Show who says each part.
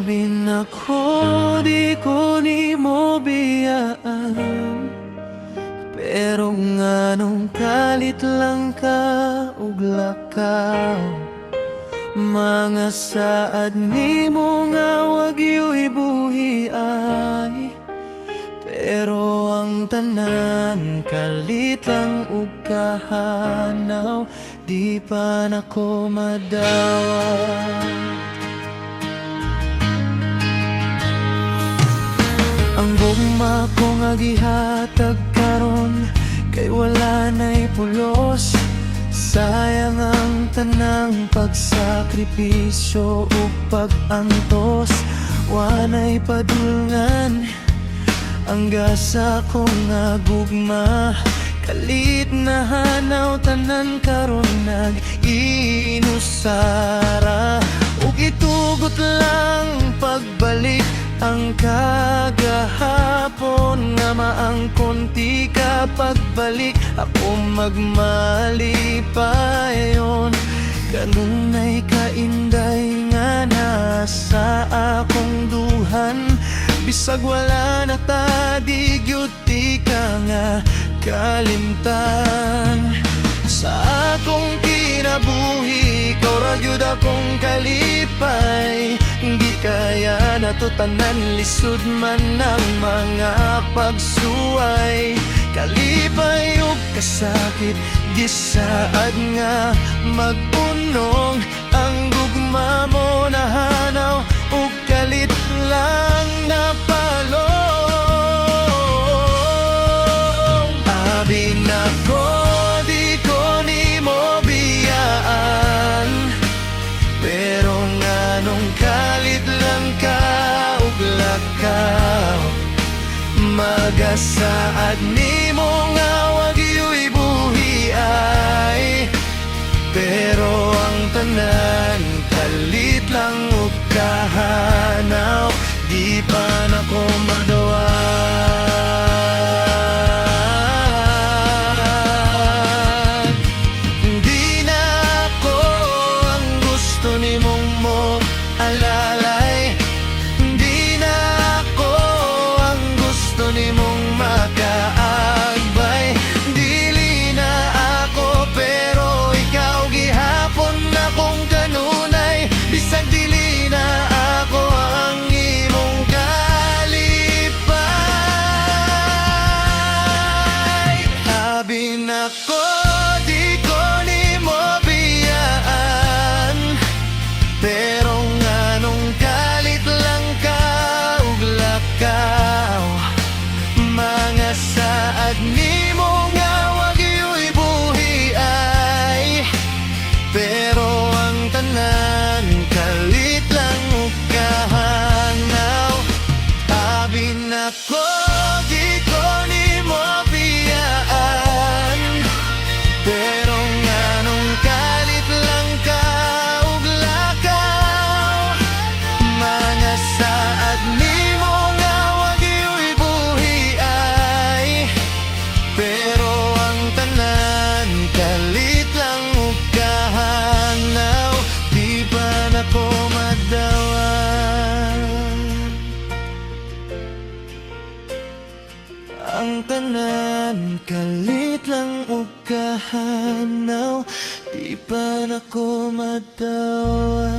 Speaker 1: Abin ako, di ko ni mo biyaan, pero nganong kalit lang ka ug lakaw. Mga saad ni mo nga wag yo'y buhi ay, pero ang tanan kalit lang ug kahanaw, di pa nako madawa. Ang gugma ko nga gihatag karon, kay wala na'y pulos. Sayang ang tanang pagsakripisyo ug pag-antos. Wanay padulngan ang gasa ko nga gugma, kalit na hanaw tanan karon nag-iinusara. Ug itugot lang pagbalik ang kagahapon nga maangkon ti ka pagbalik. Ako magmalipayon, kanunay kainday nga nasa akong duhan. Bisag wala na ta, di gyud ti ka nga kalimtan. Sa akong kinabuhi, ikaw ra gyud akong kalipay. Hindi kaya na to tanan, lisod man ang mga pagsuway. Kalipay ug kasakit, gisaad nga magpunong. Ang gugma mo nahanaw ug kalit lang napalong. Abin ako, di ko ni mo biyaan, pero nganong kalit lang ka ug lakaw. Magasaad ni mo nga wag yo'y buhi ay, pero ang tanan kalit lang ug kahanaw, di pa nako madawa. Di na ako ang gusto ni mong mo alalay. Di na ako ang gusto ni mong makaagbay. Dili na ako, pero ikaw gihapon na kong kanunay. Bisag dili na ako ang imong kalipay. Abin ako, di ko ni mo biyaan, pero nganong kalit lang ka ug lakaw. Mga saad ni mo nga wag yo'y buhi ay, pero ang tanan kalit lang ug kahanaw. Abin ako, di ko ni mo biyaan, pero nganong kalit lang ka ug lakaw. Mga saad ni mo nga wag yo'y buhi ay, pero ang tanan kalit lang ug kahanaw, di pa nako madawa. Ang tanan kalit lang ug kahanaw, di pa nako madawa.